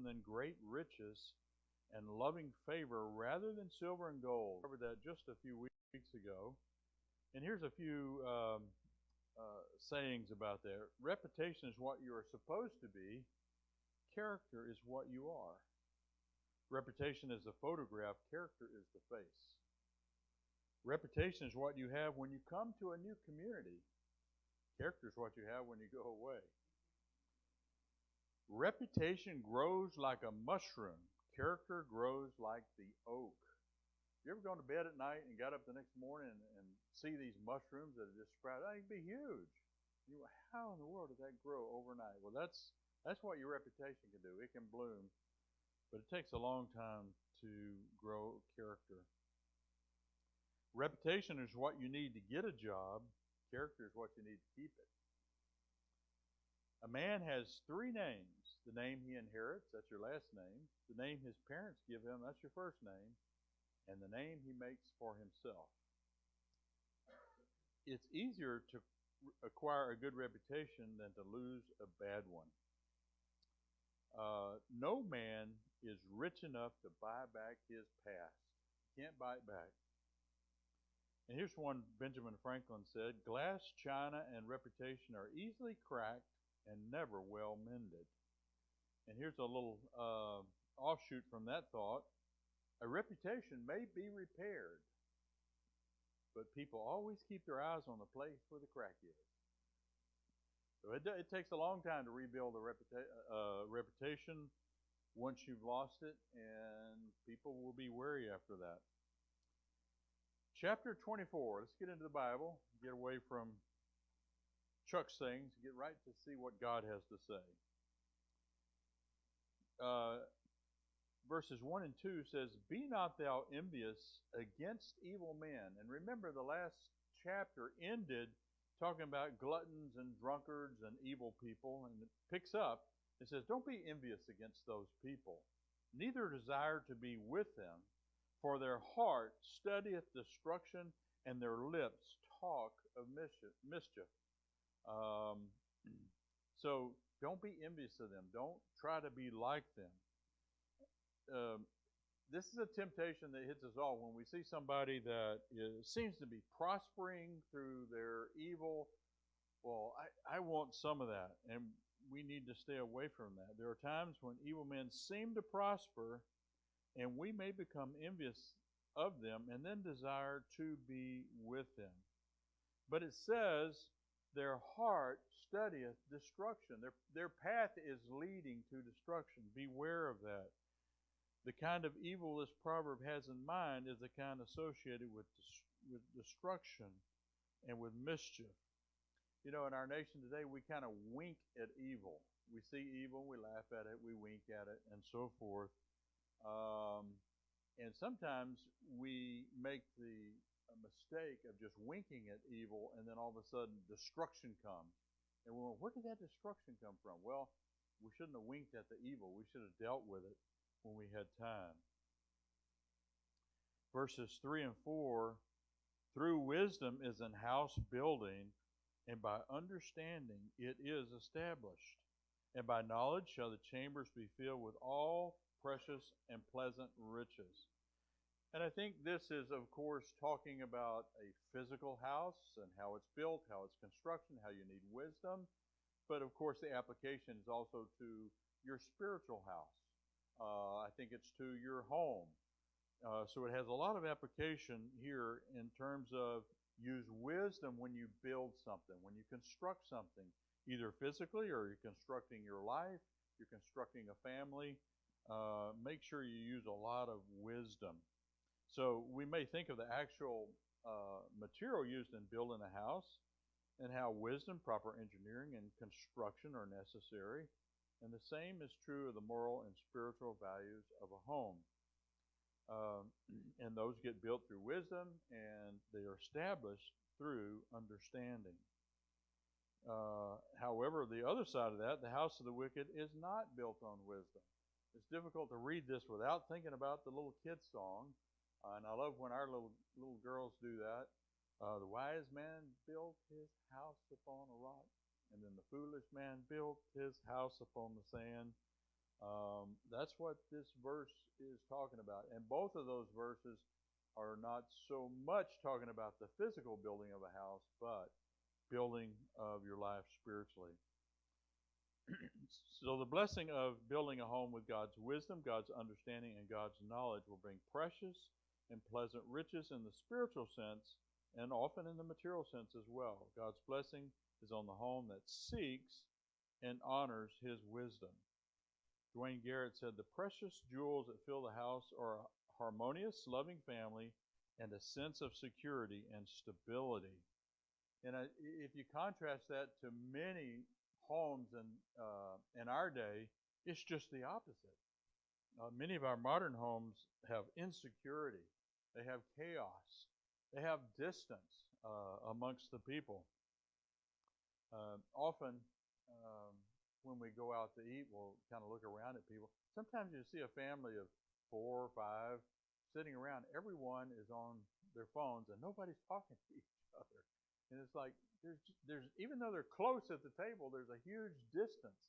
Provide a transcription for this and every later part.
than great riches and loving favor rather than silver and gold. I covered that just a few weeks ago. And here's a few sayings about that. Reputation is what you are supposed to be. Character is what you are. Reputation is the photograph. Character is the face. Reputation is what you have when you come to a new community. Character is what you have when you go away. Reputation grows like a mushroom. Character grows like the oak. You ever gone to bed at night and got up the next morning and see these mushrooms that are just sprouted? They can be huge. You go, how in the world did that grow overnight? Well, that's what your reputation can do. It can bloom, but it takes a long time to grow character. Reputation is what you need to get a job. Character is what you need to keep it. A man has three names. The name he inherits, that's your last name. The name his parents give him, that's your first name. And the name he makes for himself. It's easier to acquire a good reputation than to lose a bad one. No man is rich enough to buy back his past. Can't buy it back. And here's one Benjamin Franklin said, glass, china, and reputation are easily cracked and never well mended. And here's a little offshoot from that thought. A reputation may be repaired, but people always keep their eyes on the place where the crack is. So it takes a long time to rebuild a reputation once you've lost it, and people will be wary after that. Chapter 24. Let's get into the Bible, get away from Chuck's things, get right to see what God has to say. Verses 1 and 2 says, be not thou envious against evil men. And remember, the last chapter ended talking about gluttons and drunkards and evil people. And it picks up, it says, don't be envious against those people, neither desire to be with them. For their heart studieth destruction, and their lips talk of mischief. So don't be envious of them. Don't try to be like them. This is a temptation that hits us all when we see somebody that seems to be prospering through their evil. Well, I want some of that, and we need to stay away from that. There are times when evil men seem to prosper, and we may become envious of them and then desire to be with them. But it says, their heart studieth destruction. Their path is leading to destruction. Beware of that. The kind of evil this proverb has in mind is the kind associated with destruction and with mischief. You know, in our nation today, we kind of wink at evil. We see evil, we laugh at it, we wink at it, and so forth. And sometimes we make the mistake of just winking at evil, and then all of a sudden destruction comes. And we're going, where did that destruction come from? Well, we shouldn't have winked at the evil. We should have dealt with it when we had time. Verses 3 and 4, through wisdom is an house building, and by understanding it is established. And by knowledge shall the chambers be filled with all precious and pleasant riches. And I think this is, of course, talking about a physical house and how it's built, how it's construction, how you need wisdom. But of course, the application is also to your spiritual house. I think it's to your home. So it has a lot of application here in terms of use wisdom when you build something, when you construct something, either physically or you're constructing your life, you're constructing a family. Make sure you use a lot of wisdom. So we may think of the actual material used in building a house and how wisdom, proper engineering, and construction are necessary. And the same is true of the moral and spiritual values of a home. And those get built through wisdom, and they are established through understanding. However, the other side of that, the house of the wicked, is not built on wisdom. It's difficult to read this without thinking about the little kid song. And I love when our little girls do that. The wise man built his house upon a rock, and then the foolish man built his house upon the sand. That's what this verse is talking about. And both of those verses are not so much talking about the physical building of a house, but building of your life spiritually. So the blessing of building a home with God's wisdom, God's understanding, and God's knowledge will bring precious and pleasant riches in the spiritual sense and often in the material sense as well. God's blessing is on the home that seeks and honors His wisdom. Dwayne Garrett said, "The precious jewels that fill the house are a harmonious, loving family and a sense of security and stability." And if you contrast that to many homes in our day, it's just the opposite. Many of our modern homes have insecurity. They have chaos. They have distance amongst the people. Often, when we go out to eat, we'll kind of look around at people. Sometimes you see a family of 4 or 5 sitting around. Everyone is on their phones and nobody's talking to each other. And it's like there's even though they're close at the table, there's a huge distance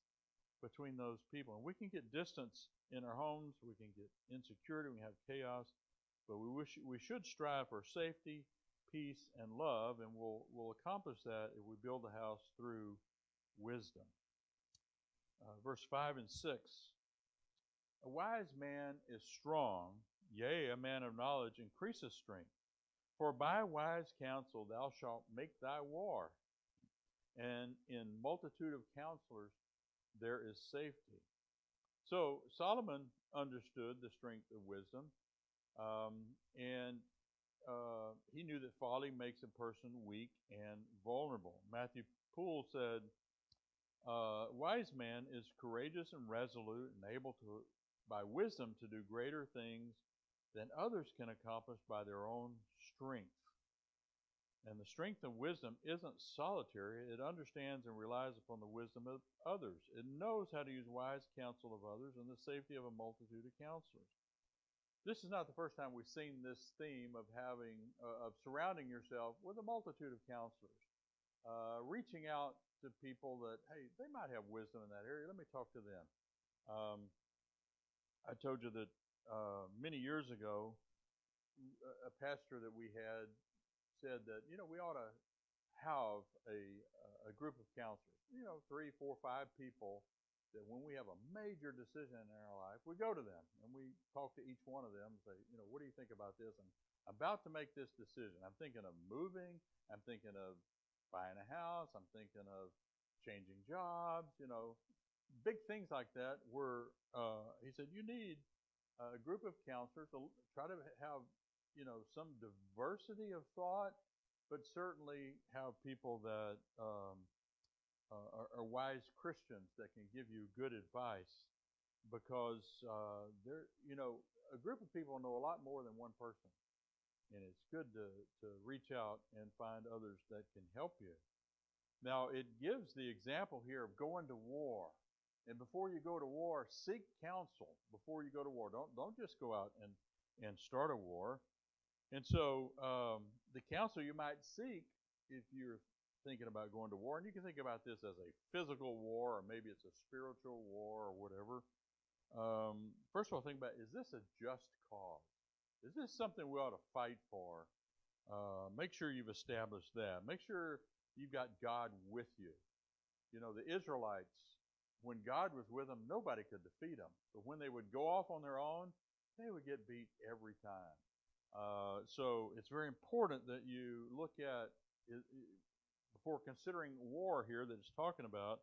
between those people. And we can get distance in our homes. We can get insecurity. We can have chaos. But we should strive for safety, peace, and love, and we'll accomplish that if we build a house through wisdom. Verse 5 and 6. A wise man is strong, yea, a man of knowledge increaseth strength. For by wise counsel thou shalt make thy war, and in multitude of counselors there is safety. So Solomon understood the strength of wisdom, and he knew that folly makes a person weak and vulnerable. Matthew Poole said, "A wise man is courageous and resolute and able to, by wisdom, to do greater things than others can accomplish by their own strength." And the strength of wisdom isn't solitary. It understands and relies upon the wisdom of others. It knows how to use wise counsel of others and the safety of a multitude of counselors. This is not the first time we've seen this theme of surrounding yourself with a multitude of counselors, reaching out to people that, hey, they might have wisdom in that area. Let me talk to them. I told you that many years ago, a pastor that we had said that, we ought to have a group of counselors, 3, 4, 5 people, that when we have a major decision in our life, we go to them and we talk to each one of them and say, what do you think about this? I'm about to make this decision. I'm thinking of moving. I'm thinking of buying a house. I'm thinking of changing jobs, big things like that, where he said you need a group of counselors to try to have, some diversity of thought, but certainly have people that are wise Christians that can give you good advice, because a group of people know a lot more than one person, and it's good to reach out and find others that can help you. Now, it gives the example here of going to war. And before you go to war, seek counsel before you go to war. Don't just go out and start a war. And so the counsel you might seek if you're thinking about going to war, and you can think about this as a physical war, or maybe it's a spiritual war or whatever. First of all, think about, is this a just cause? Is this something we ought to fight for? Make sure you've established that. Make sure you've got God with you. The Israelites, when God was with them, nobody could defeat them. But when they would go off on their own, they would get beat every time. So it's very important that you look at, before considering war here that it's talking about,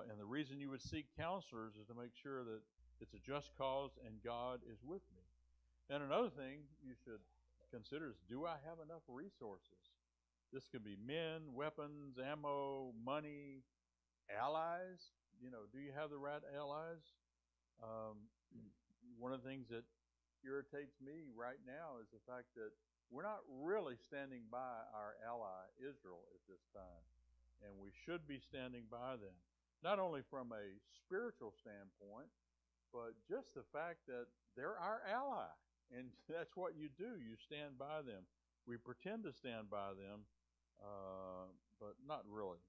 and the reason you would seek counselors is to make sure that it's a just cause and God is with me. And another thing you should consider is, do I have enough resources? This could be men, weapons, ammo, money, allies. Do you have the right allies? One of the things that irritates me right now is the fact that we're not really standing by our ally Israel at this time, and we should be standing by them, not only from a spiritual standpoint, but just the fact that they're our ally, and that's what you do. You stand by them. We pretend to stand by them, but not really.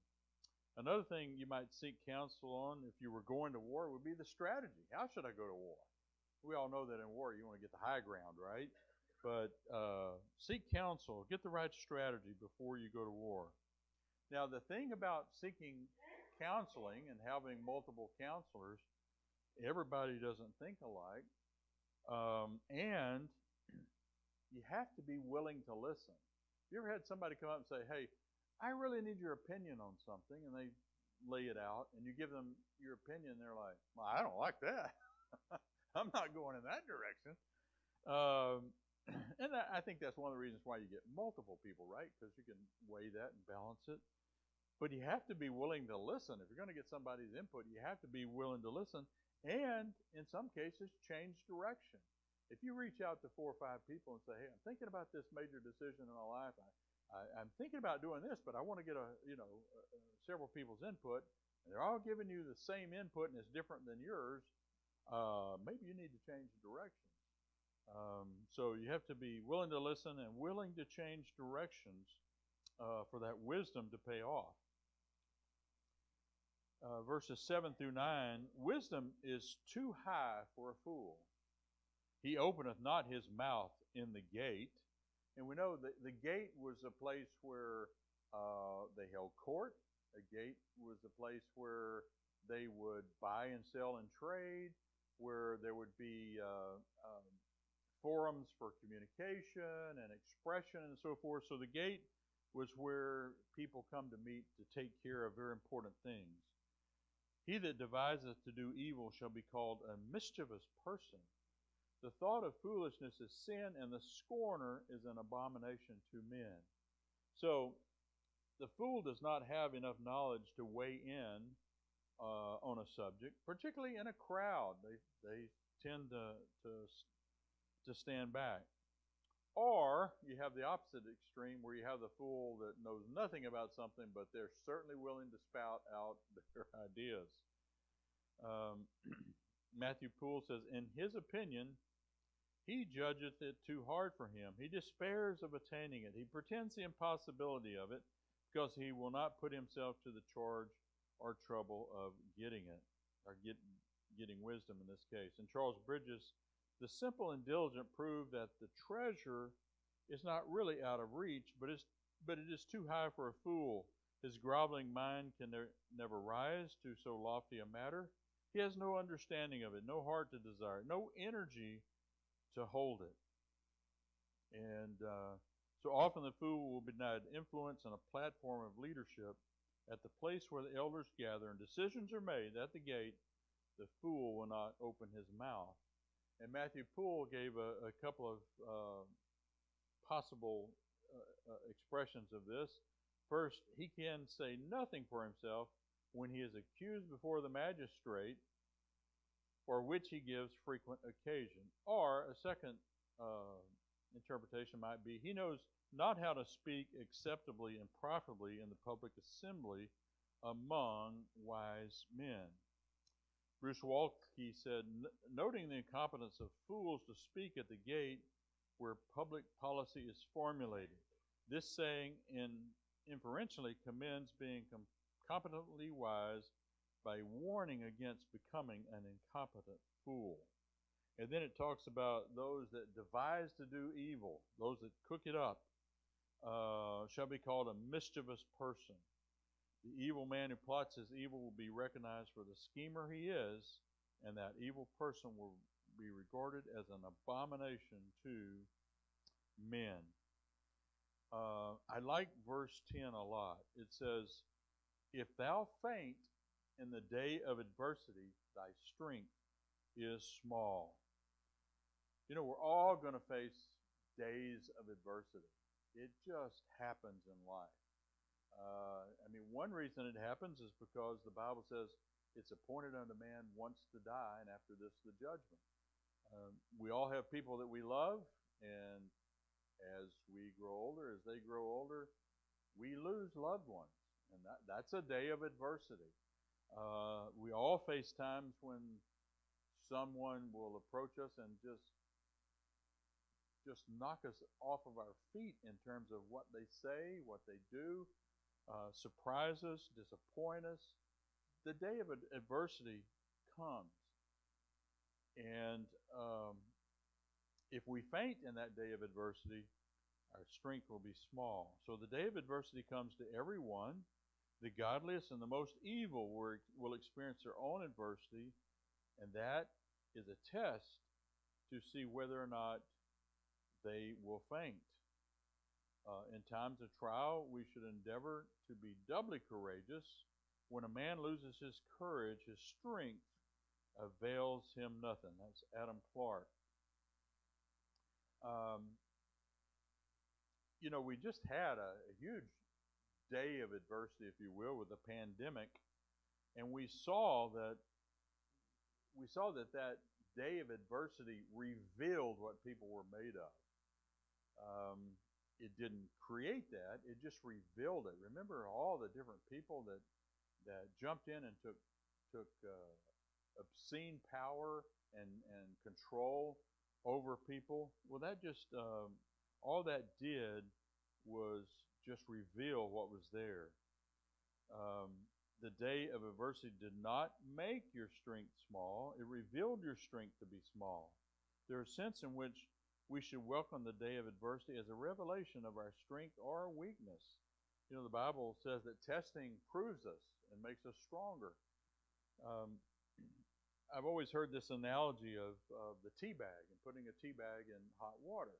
Another thing you might seek counsel on if you were going to war would be the strategy. How should I go to war? We all know that in war you want to get the high ground, right? But seek counsel, get the right strategy before you go to war. Now, the thing about seeking counseling and having multiple counselors, everybody doesn't think alike, and you have to be willing to listen. Have you ever had somebody come up and say, "Hey, I really need your opinion on something," and they lay it out, and you give them your opinion, and they're like, "Well, I don't like that. I'm not going in that direction." Um, and I think that's one of the reasons why you get multiple people, right? Because you can weigh that and balance it. But you have to be willing to listen. If you're going to get somebody's input, you have to be willing to listen, and in some cases, change direction. If you reach out to 4 or 5 people and say, "Hey, I'm thinking about this major decision in my life. I'm thinking about doing this, but I want to get several people's input, and they're all giving you the same input and it's different than yours. Maybe you need to change directions." So you have to be willing to listen and willing to change directions for that wisdom to pay off. Verses 7 through 9, wisdom is too high for a fool. He openeth not his mouth in the gate. And we know that the gate was a place where they held court. A gate was a place where they would buy and sell and trade, where there would be forums for communication and expression and so forth. So the gate was where people come to meet to take care of very important things. He that deviseth to do evil shall be called a mischievous person. The thought of foolishness is sin, and the scorner is an abomination to men. So the fool does not have enough knowledge to weigh in on a subject, particularly in a crowd. They tend to stand back. Or you have the opposite extreme where you have the fool that knows nothing about something, but they're certainly willing to spout out their ideas. Matthew Poole says, "In his opinion, he judgeth it too hard for him. He despairs of attaining it. He pretends the impossibility of it, because he will not put himself to the charge or trouble of getting it, or getting wisdom in this case." And Charles Bridges, "The simple and diligent prove that the treasure is not really out of reach, but it is too high for a fool. His groveling mind can never rise to so lofty a matter. He has no understanding of it, no heart to desire it, no energy to hold it." And so often the fool will be denied influence and a platform of leadership at the place where the elders gather and decisions are made. At the gate, the fool will not open his mouth. And Matthew Poole gave a couple of possible expressions of this. First, he can say nothing for himself when he is accused before the magistrate, for which he gives frequent occasion. Or a second interpretation might be, he knows not how to speak acceptably and profitably in the public assembly among wise men. Bruce Waltke said, "Noting the incompetence of fools to speak at the gate where public policy is formulated, this saying inferentially commends being competently wise by warning against becoming an incompetent fool." And then it talks about those that devise to do evil, those that cook it up, shall be called a mischievous person. The evil man who plots his evil will be recognized for the schemer he is, and that evil person will be regarded as an abomination to men. I like verse 10 a lot. It says, "If thou faint in the day of adversity, thy strength is small." You know, we're all going to face days of adversity. It just happens in life. One reason it happens is because the Bible says it's appointed unto man once to die, and after this the judgment. We all have people that we love, and as we grow older, as they grow older, we lose loved ones, and that's a day of adversity. We all face times when someone will approach us and just knock us off of our feet in terms of what they say, what they do. surprise us, disappoint us. The day of adversity comes. And if we faint in that day of adversity, our strength will be small. So the day of adversity comes to everyone. The godliest and the most evil will experience their own adversity, and that is a test to see whether or not they will faint. In times of trial, we should endeavor to be doubly courageous. When a man loses his courage, his strength avails him nothing. That's Adam Clark. Um, we just had a huge day of adversity, if you will, with the pandemic, and we saw that that day of adversity revealed what people were made of. It didn't create that; it just revealed it. Remember all the different people that jumped in and took obscene power and control over people. Well, that just all that did was just reveal what was there. The day of adversity did not make your strength small. It revealed your strength to be small. There's a sense in which we should welcome the day of adversity as a revelation of our strength or our weakness. The Bible says that testing proves us and makes us stronger. I've always heard this analogy of the tea bag and putting a tea bag in hot water.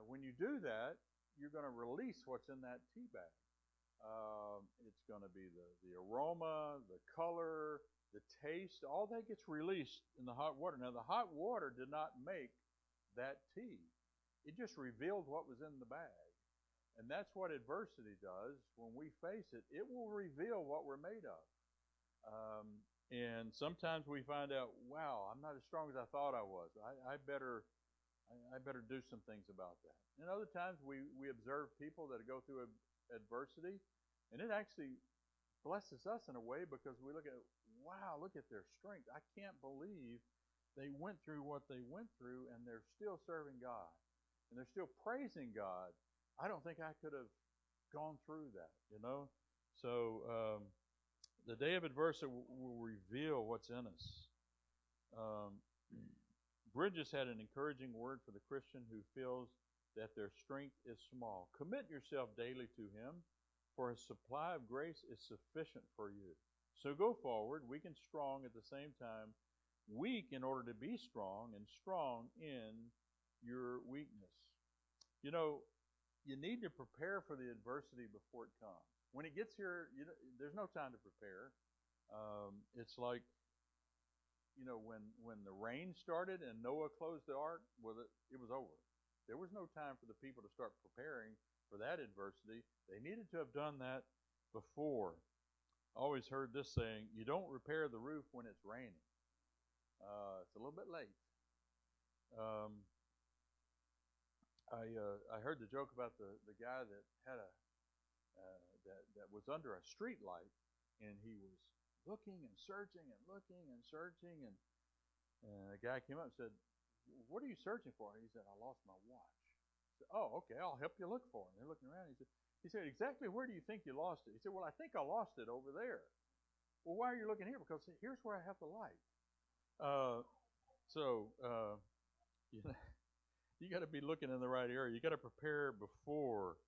When you do that, you're going to release what's in that tea bag. It's going to be the aroma, the color, the taste, all that gets released in the hot water. Now, the hot water did not make that tea. It just revealed what was in the bag. And that's what adversity does. When we face it, it will reveal what we're made of. And sometimes we find out, wow, I'm not as strong as I thought I was. I better do some things about that. And other times we observe people that go through adversity, and it actually blesses us in a way because we look at, wow, look at their strength. I can't believe they went through what they went through, and they're still serving God, and they're still praising God. I don't think I could have gone through that, So the day of adversity will reveal what's in us. Bridges had an encouraging word for the Christian who feels that their strength is small. Commit yourself daily to Him, for His supply of grace is sufficient for you. So go forward, weak and strong at the same time, weak in order to be strong, and strong in your weakness. You need to prepare for the adversity before it comes. When it gets here, there's no time to prepare. It's like, when the rain started and Noah closed the ark, well, it was over. There was no time for the people to start preparing for that adversity. They needed to have done that before. I always heard this saying, you don't repair the roof when it's raining. It's a little bit late. I heard the joke about the guy that had that was under a street light, and he was looking and searching and looking and searching, and a guy came up and said, "What are you searching for?" He said, "I lost my watch." I said, "Oh, okay, I'll help you look for it." And they're looking around. He said, "Exactly where do you think you lost it?" He said, "Well, I think I lost it over there." "Well, why are you looking here?" "Because here's where I have the light." So you got to be looking in the right area. You got to prepare before.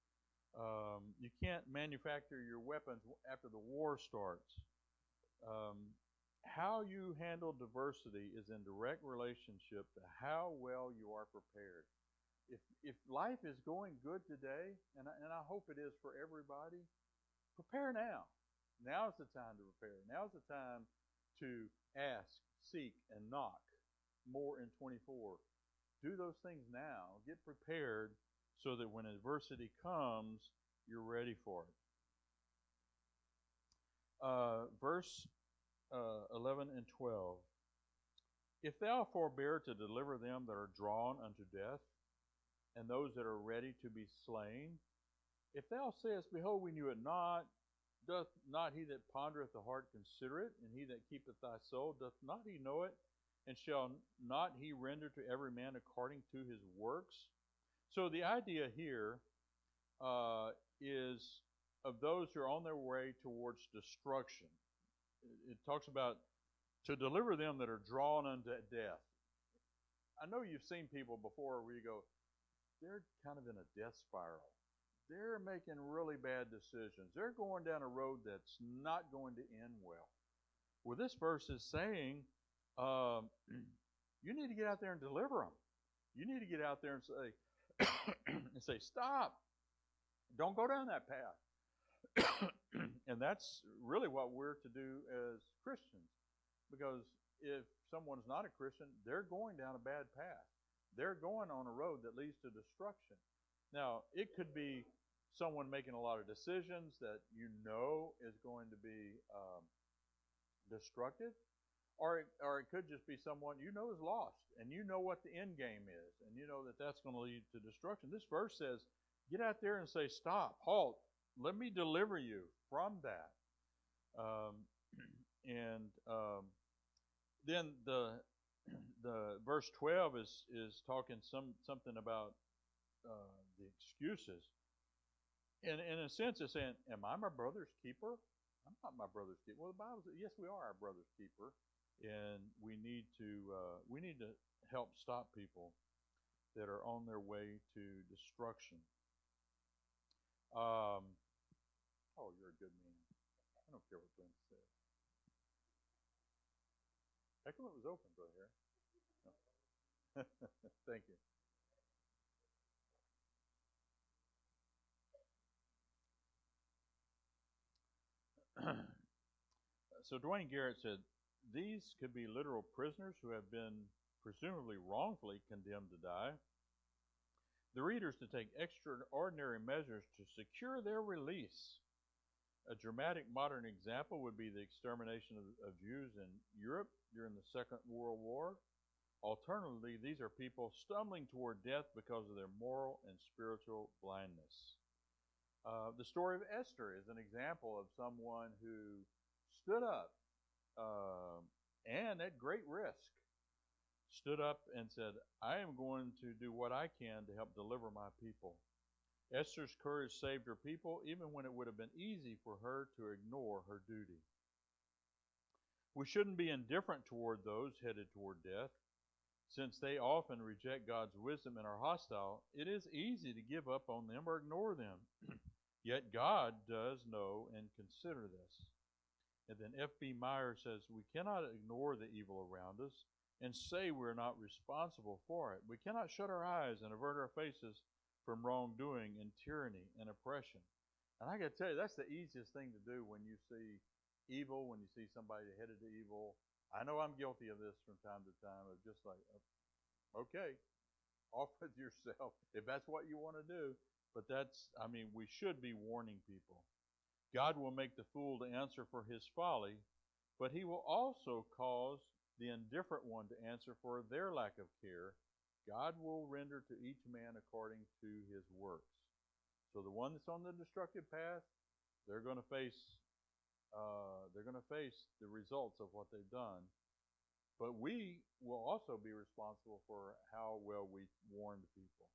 You can't manufacture your weapons after the war starts. How you handle diversity is in direct relationship to how well you are prepared. If life is going good today, and I hope it is for everybody, prepare now. Now's the time to prepare. Now's the time to ask, seek, and knock more in 24. Do those things now. Get prepared so that when adversity comes, you're ready for it. Verse 11 and 12. If thou forbear to deliver them that are drawn unto death, and those that are ready to be slain, if thou sayest, Behold, we knew it not, doth not he that pondereth the heart consider it, and he that keepeth thy soul, doth not he know it, and shall not he render to every man according to his works? So the idea here is of those who are on their way towards destruction. It talks about to deliver them that are drawn unto death. I know you've seen people before where you go, they're kind of in a death spiral. They're making really bad decisions. They're going down a road that's not going to end well. Well, this verse is saying you need to get out there and deliver them. You need to get out there and say, stop. Don't go down that path. And that's really what we're to do as Christians. Because if someone's not a Christian, they're going down a bad path. They're going on a road that leads to destruction. Now, it could be someone making a lot of decisions that you know is going to be destructive, or it could just be someone you know is lost, and you know what the end game is, and you know that that's going to lead to destruction. This verse says, get out there and say, stop, halt, let me deliver you from that. Then the verse 12 is talking something about the excuses. And in a sense, it's saying, am I my brother's keeper? I'm not my brother's keeper. Well, the Bible says, yes, we are our brother's keeper, and we need to help stop people that are on their way to destruction. Oh, you're a good man. I don't care what Glenn says. How come it was open, Brother Harry? No. Thank you. So Dwayne Garrett said, these could be literal prisoners who have been presumably wrongfully condemned to die. The readers to take extraordinary measures to secure their release. A dramatic modern example would be the extermination of Jews in Europe during the Second World War. Alternatively, these are people stumbling toward death because of their moral and spiritual blindness. The story of Esther is an example of someone who stood up and at great risk stood up and said, I am going to do what I can to help deliver my people. Esther's courage saved her people even when it would have been easy for her to ignore her duty. We shouldn't be indifferent toward those headed toward death. Since they often reject God's wisdom and are hostile, it is easy to give up on them or ignore them. Yet God does know and consider this. And then F.B. Meyer says, we cannot ignore the evil around us and say we're not responsible for it. We cannot shut our eyes and avert our faces from wrongdoing and tyranny and oppression. And I got to tell you, that's the easiest thing to do when you see evil, when you see somebody headed to evil. I know I'm guilty of this from time to time, of just like, okay, off with yourself, if that's what you want to do. But we should be warning people. God will make the fool to answer for his folly, but he will also cause the indifferent one to answer for their lack of care. God will render to each man according to his works. So the one that's on the destructive path, they're going to face the results of what they've done. But we will also be responsible for how well we warn the people.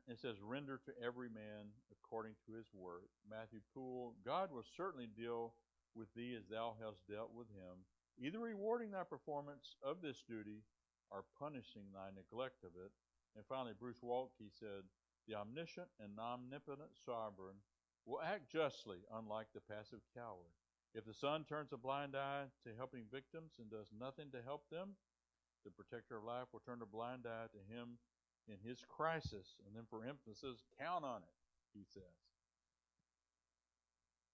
It says, render to every man according to his work. Matthew Poole, God will certainly deal with thee as thou hast dealt with him, either rewarding thy performance of this duty or punishing thy neglect of it. And finally, Bruce Waltke said, the omniscient and omnipotent sovereign will act justly, unlike the passive coward. If the sun turns a blind eye to helping victims and does nothing to help them, the protector of life will turn a blind eye to him in his crisis. And then for emphasis, count on it, he says.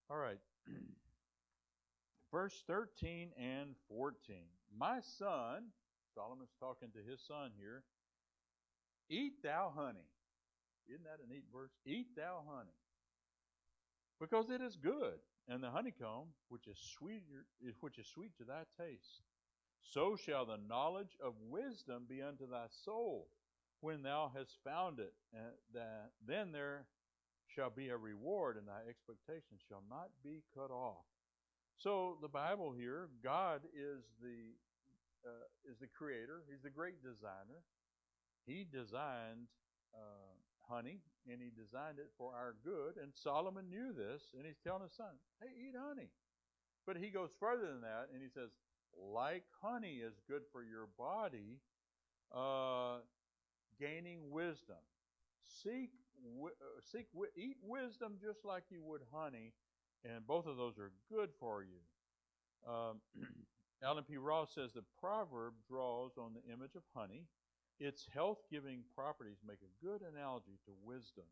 All right. Verse 13 and 14. My son, Solomon's talking to his son here, eat thou honey. Isn't that a neat verse? Eat thou honey, because it is good, and the honeycomb, which is sweet to thy taste. So shall the knowledge of wisdom be unto thy soul, when thou hast found it. Then there shall be a reward, and thy expectation shall not be cut off. So the Bible here, God is the creator. He's the great designer. He designed honey, and he designed it for our good. And Solomon knew this, and he's telling his son, hey, eat honey. But he goes further than that, and he says, like honey is good for your body, gaining wisdom. Eat wisdom just like you would honey, and both of those are good for you. Alan P. Ross says the proverb draws on the image of honey. Its health-giving properties make a good analogy to wisdom.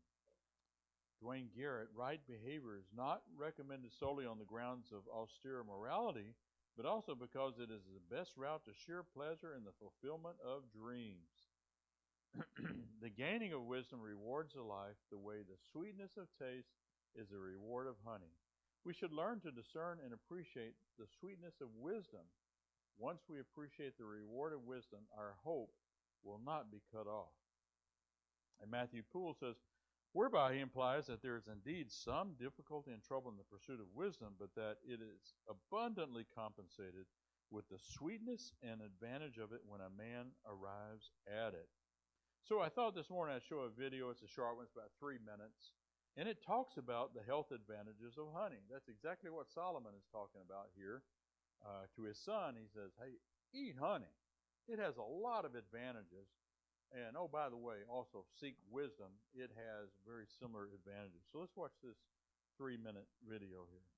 Dwayne Garrett, right behavior is not recommended solely on the grounds of austere morality, but also because it is the best route to sheer pleasure and the fulfillment of dreams. The gaining of wisdom rewards the life the way the sweetness of taste is the reward of honey. We should learn to discern and appreciate the sweetness of wisdom. Once we appreciate the reward of wisdom, our hope will not be cut off. And Matthew Poole says, whereby he implies that there is indeed some difficulty and trouble in the pursuit of wisdom, but that it is abundantly compensated with the sweetness and advantage of it when a man arrives at it. So I thought this morning I'd show a video. It's a short one. It's about 3 minutes. And it talks about the health advantages of honey. That's exactly what Solomon is talking about here. To his son, he says, hey, eat honey. It has a lot of advantages. And, oh, by the way, also seek wisdom. It has very similar advantages. So let's watch this 3-minute video here.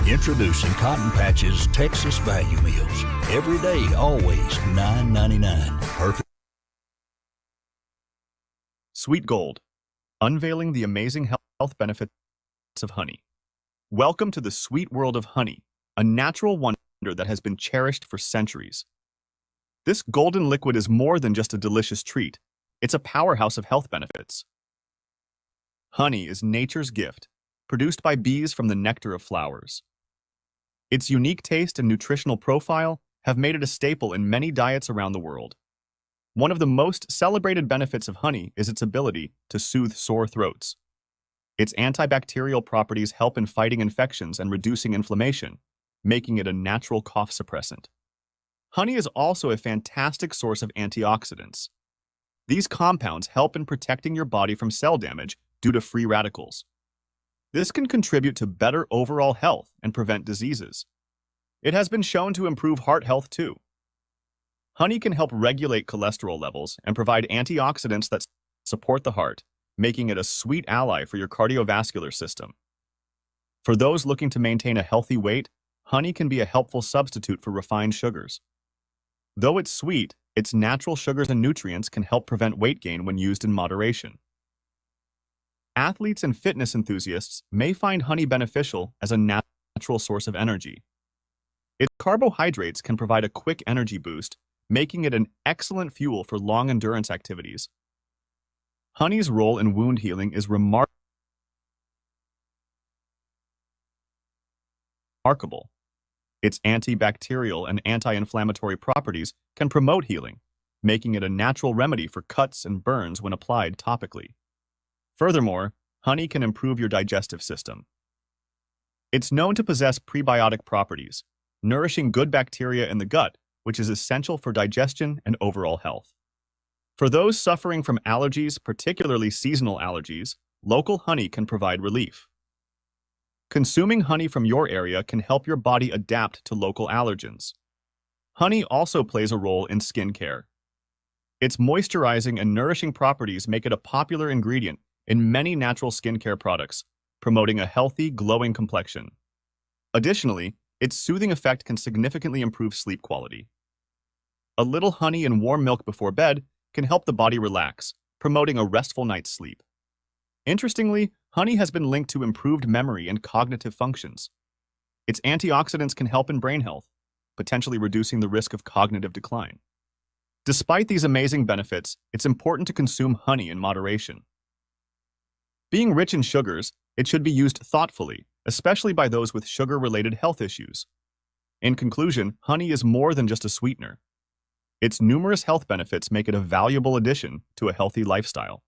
Introducing Cotton Patch's Texas Value Meals. Every day, always $9.99. Perfect. Sweet Gold, unveiling the amazing health benefits of honey. Welcome to the sweet world of honey, a natural wonder that has been cherished for centuries. This golden liquid is more than just a delicious treat. It's a powerhouse of health benefits. Honey is nature's gift, produced by bees from the nectar of flowers. Its unique taste and nutritional profile have made it a staple in many diets around the world. One of the most celebrated benefits of honey is its ability to soothe sore throats. Its antibacterial properties help in fighting infections and reducing inflammation, making it a natural cough suppressant. Honey is also a fantastic source of antioxidants. These compounds help in protecting your body from cell damage due to free radicals. This can contribute to better overall health and prevent diseases. It has been shown to improve heart health too. Honey can help regulate cholesterol levels and provide antioxidants that support the heart, making it a sweet ally for your cardiovascular system. For those looking to maintain a healthy weight, honey can be a helpful substitute for refined sugars. Though it's sweet, its natural sugars and nutrients can help prevent weight gain when used in moderation. Athletes and fitness enthusiasts may find honey beneficial as a natural source of energy. Its carbohydrates can provide a quick energy boost, making it an excellent fuel for long endurance activities. Honey's role in wound healing is remarkable. Its antibacterial and anti-inflammatory properties can promote healing, making it a natural remedy for cuts and burns when applied topically. Furthermore, honey can improve your digestive system. It's known to possess prebiotic properties, nourishing good bacteria in the gut, which is essential for digestion and overall health. For those suffering from allergies, particularly seasonal allergies, local honey can provide relief. Consuming honey from your area can help your body adapt to local allergens. Honey also plays a role in skincare. Its moisturizing and nourishing properties make it a popular ingredient in many natural skincare products, promoting a healthy, glowing complexion. Additionally, its soothing effect can significantly improve sleep quality. A little honey and warm milk before bed can help the body relax, promoting a restful night's sleep. Interestingly, honey has been linked to improved memory and cognitive functions. Its antioxidants can help in brain health, potentially reducing the risk of cognitive decline. Despite these amazing benefits, it's important to consume honey in moderation. Being rich in sugars, It should be used thoughtfully, especially by those with sugar-related health issues. In conclusion, honey is more than just a sweetener. Its numerous health benefits make it a valuable addition to a healthy lifestyle.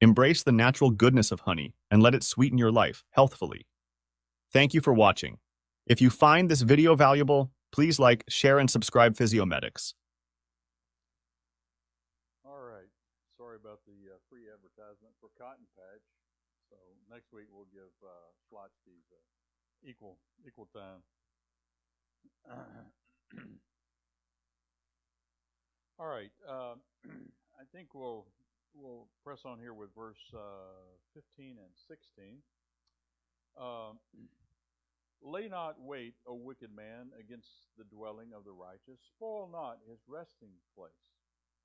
Embrace the natural goodness of honey and let it sweeten your life healthfully. Thank you for watching. If you find this video valuable, please like, share, and subscribe Physiomedics. All right. Sorry about the free advertisement for Cotton Patch. So next week we'll give Schlotzsky's equal time. All right. I think we'll press on here with verse 15 and 16. Lay not wait, O wicked man, against the dwelling of the righteous. Spoil not his resting place.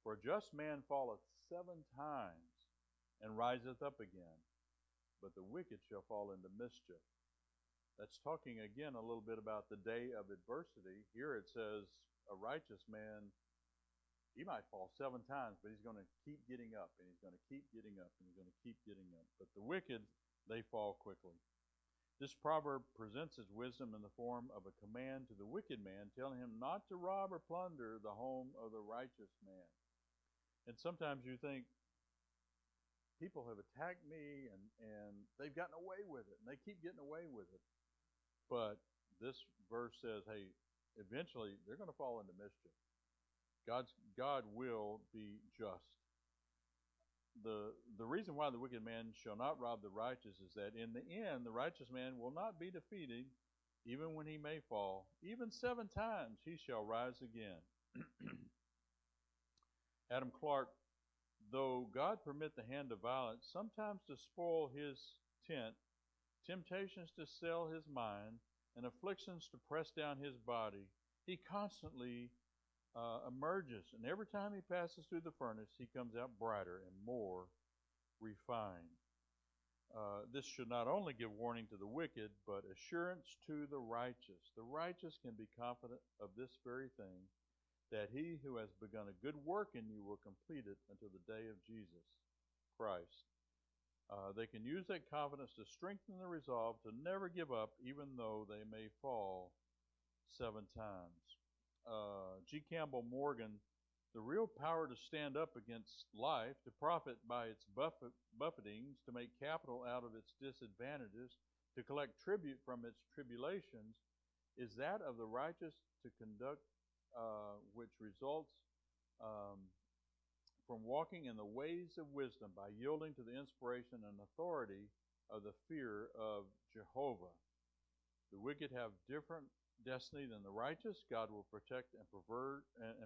For a just man falleth 7 times, and riseth up again. But the wicked shall fall into mischief. That's talking again a little bit about the day of adversity. Here it says a righteous man, he might fall 7 times, but he's going to keep getting up, and he's going to keep getting up, and he's going to keep getting up. But the wicked, they fall quickly. This proverb presents its wisdom in the form of a command to the wicked man, telling him not to rob or plunder the home of the righteous man. And sometimes you think, people have attacked me and they've gotten away with it, and they keep getting away with it. But this verse says, hey, eventually they're going to fall into mischief. God will be just. The reason why the wicked man shall not rob the righteous is that in the end, the righteous man will not be defeated, even when he may fall. Even 7 times he shall rise again. Adam Clark, though God permit the hand of violence sometimes to spoil his tent, temptations to sell his mind, and afflictions to press down his body, he constantly emerges, and every time he passes through the furnace, he comes out brighter and more refined. This should not only give warning to the wicked, but assurance to the righteous. The righteous can be confident of this very thing, that he who has begun a good work in you will complete it until the day of Jesus Christ. They can use that confidence to strengthen the resolve to never give up, even though they may fall 7 times. G. Campbell Morgan, the real power to stand up against life, to profit by its buffetings, to make capital out of its disadvantages, to collect tribute from its tribulations, is that of the righteous to conduct which results from walking in the ways of wisdom by yielding to the inspiration and authority of the fear of Jehovah. The wicked have different destiny than the righteous. God will protect and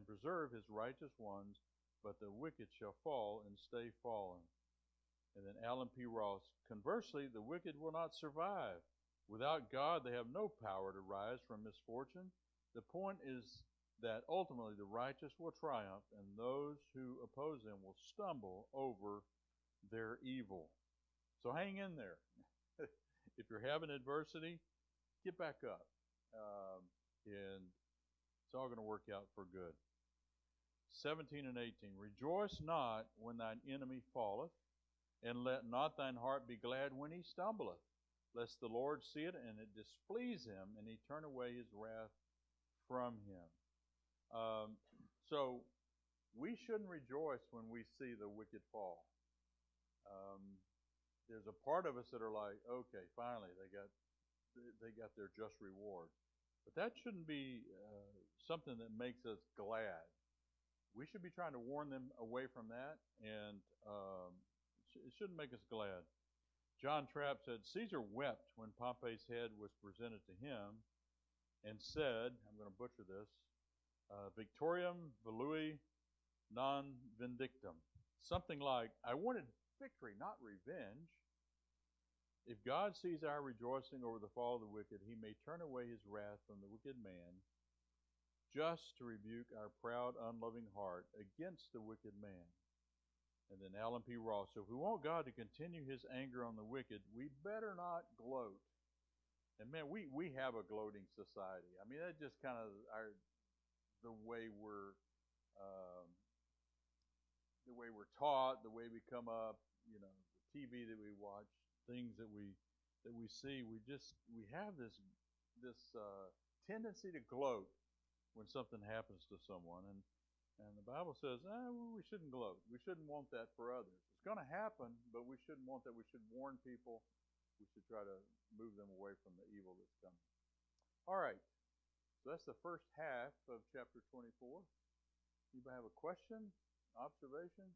preserve his righteous ones, but the wicked shall fall and stay fallen. And then Alan P. Ross, conversely, the wicked will not survive. Without God, they have no power to rise from misfortune. The point is that ultimately the righteous will triumph, and those who oppose them will stumble over their evil. So hang in there. If you're having adversity, get back up. And it's all going to work out for good. 17 and 18. Rejoice not when thine enemy falleth, and let not thine heart be glad when he stumbleth, lest the Lord see it and it displease him, and he turn away his wrath from him. So we shouldn't rejoice when we see the wicked fall. There's a part of us that are like, okay, finally they got their just reward. But that shouldn't be something that makes us glad. We should be trying to warn them away from that, and it shouldn't make us glad. John Trapp said, Caesar wept when Pompey's head was presented to him and said, I'm going to butcher this, Victoriam volui non vindictum. Something like, I wanted victory, not revenge. If God sees our rejoicing over the fall of the wicked, he may turn away his wrath from the wicked man, just to rebuke our proud, unloving heart against the wicked man. And then Alan P. Ross, so if we want God to continue his anger on the wicked, we better not gloat. And man, we have a gloating society. I mean, that's just kind of the way we're taught, the way we come up, the TV that we watch. things that we see, we have this tendency to gloat when something happens to someone, and the Bible says, well, we shouldn't gloat. We shouldn't want that for others. It's going to happen, but we shouldn't want that. We should warn people. We should try to move them away from the evil that's coming. All right. So that's the first half of chapter 24. Anybody have a question, observation?